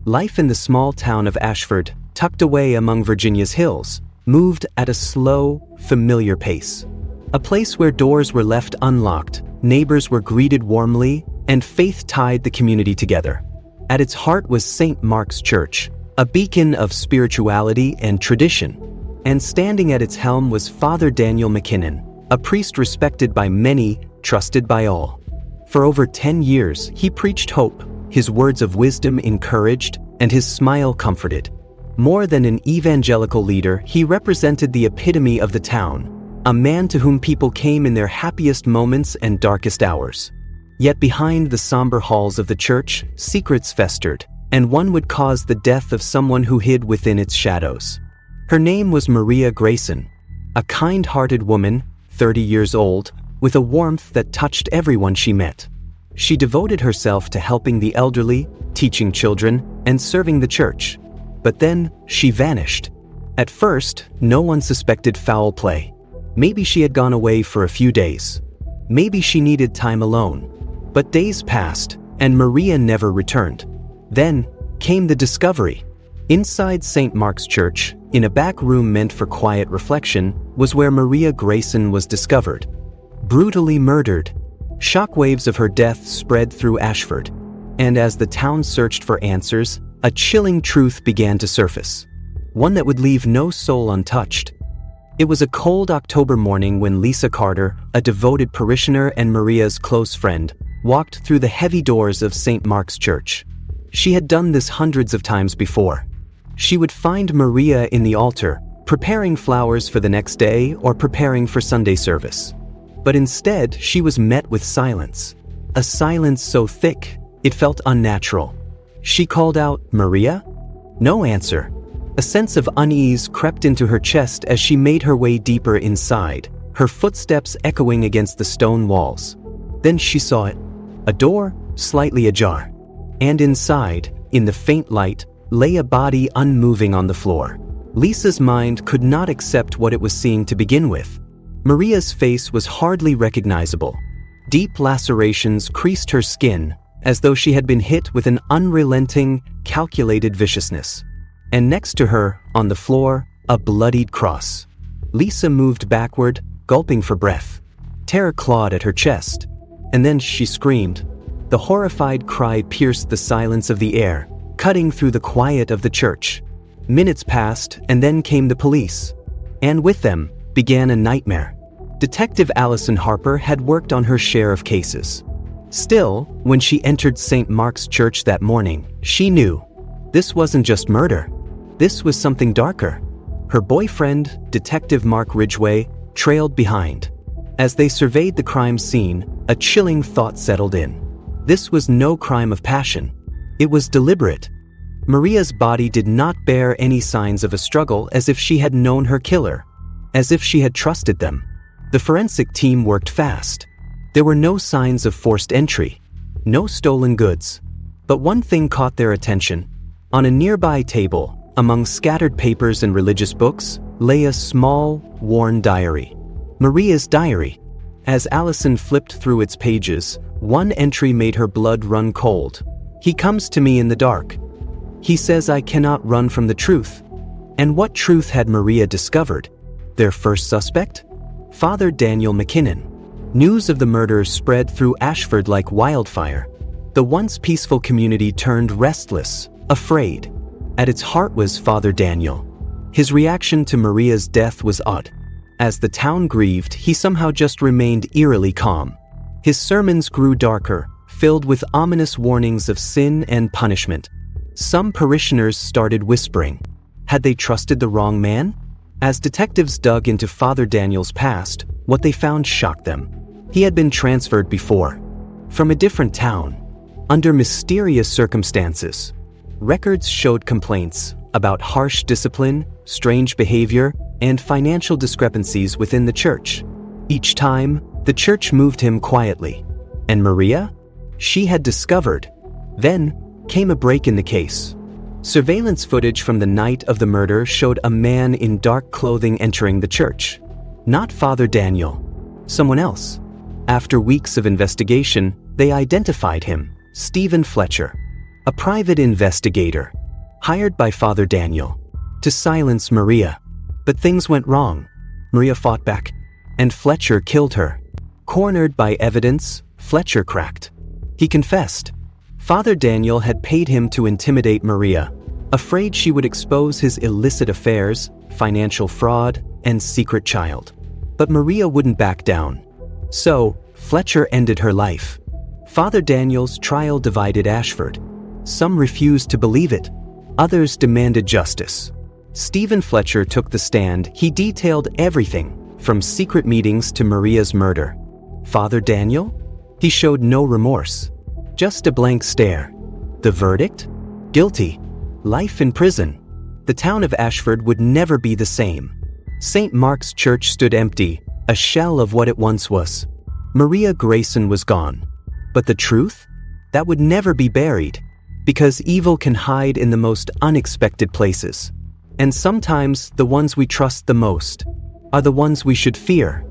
Life in the small town of Ashford, tucked away among Virginia's hills, moved at a slow, familiar pace. A place where doors were left unlocked, neighbors were greeted warmly, and faith tied the community together. At its heart was St. Mark's Church, a beacon of spirituality and tradition. And standing at its helm was Father Daniel McKinnon, a priest respected by many, trusted by all. For over 10 years, he preached hope, his words of wisdom encouraged, and his smile comforted. More than an evangelical leader, he represented the epitome of the town, a man to whom people came in their happiest moments and darkest hours. Yet behind the somber halls of the church, secrets festered, and one would cause the death of someone who hid within its shadows. Her name was Maria Grayson, a kind-hearted woman, 30 years old, with a warmth that touched everyone she met. She devoted herself to helping the elderly, teaching children, and serving the church. But then, she vanished. At first, no one suspected foul play. Maybe she had gone away for a few days. Maybe she needed time alone. But days passed, and Maria never returned. Then came the discovery. Inside St. Mark's Church, in a back room meant for quiet reflection, was where Maria Grayson was discovered. Brutally murdered. Shockwaves of her death spread through Ashford. And as the town searched for answers, a chilling truth began to surface. One that would leave no soul untouched. It was a cold October morning when Lisa Carter, a devoted parishioner and Maria's close friend, walked through the heavy doors of St. Mark's Church. She had done this hundreds of times before. She would find Maria in the altar, preparing flowers for the next day or preparing for Sunday service. But instead, she was met with silence. A silence so thick, it felt unnatural. She called out, "Maria?" No answer. A sense of unease crept into her chest as she made her way deeper inside, her footsteps echoing against the stone walls. Then she saw it. A door, slightly ajar. And inside, in the faint light, lay a body unmoving on the floor. Lisa's mind could not accept what it was seeing to begin with. Maria's face was hardly recognizable. Deep lacerations creased her skin, as though she had been hit with an unrelenting, calculated viciousness. And next to her, on the floor, a bloodied cross. Lisa moved backward, gulping for breath. Terror clawed at her chest. And then she screamed. The horrified cry pierced the silence of the air, cutting through the quiet of the church. Minutes passed, and then came the police. And with them began a nightmare. Detective Allison Harper had worked on her share of cases. Still, when she entered St. Mark's Church that morning, she knew this wasn't just murder. This was something darker. Her boyfriend, Detective Mark Ridgway, trailed behind. As they surveyed the crime scene, a chilling thought settled in. This was no crime of passion. It was deliberate. Maria's body did not bear any signs of a struggle, as if she had known her killer, as if she had trusted them. The forensic team worked fast. There were no signs of forced entry, no stolen goods. But one thing caught their attention. On a nearby table, among scattered papers and religious books, lay a small, worn diary. Maria's diary. As Allison flipped through its pages, one entry made her blood run cold. "He comes to me in the dark. He says I cannot run from the truth." And what truth had Maria discovered? Their first suspect? Father Daniel McKinnon. News of the murder spread through Ashford like wildfire. The once peaceful community turned restless, afraid. At its heart was Father Daniel. His reaction to Maria's death was odd. As the town grieved, he somehow just remained eerily calm. His sermons grew darker, filled with ominous warnings of sin and punishment. Some parishioners started whispering. Had they trusted the wrong man? As detectives dug into Father Daniel's past, what they found shocked them. He had been transferred before, from a different town, under mysterious circumstances. Records showed complaints about harsh discipline, strange behavior, and financial discrepancies within the church. Each time, the church moved him quietly. And Maria? She had discovered. Then came a break in the case. Surveillance footage from the night of the murder showed a man in dark clothing entering the church. Not Father Daniel. Someone else. After weeks of investigation, they identified him, Stephen Fletcher. a private investigator, hired by Father Daniel to silence Maria. But things went wrong. Maria fought back, and Fletcher killed her. Cornered by evidence, Fletcher cracked. He confessed. Father Daniel had paid him to intimidate Maria, afraid she would expose his illicit affairs, financial fraud, and secret child. But Maria wouldn't back down. So, Fletcher ended her life. Father Daniel's trial divided Ashford. Some refused to believe it. Others demanded justice. Stephen Fletcher took the stand. He detailed everything, from secret meetings to Maria's murder. Father Daniel? He showed no remorse. Just a blank stare. The verdict? Guilty. Life in prison. The town of Ashford would never be the same. St. Mark's Church stood empty, a shell of what it once was. Maria Grayson was gone. But the truth? That would never be buried. Because evil can hide in the most unexpected places. And sometimes the ones we trust the most are the ones we should fear.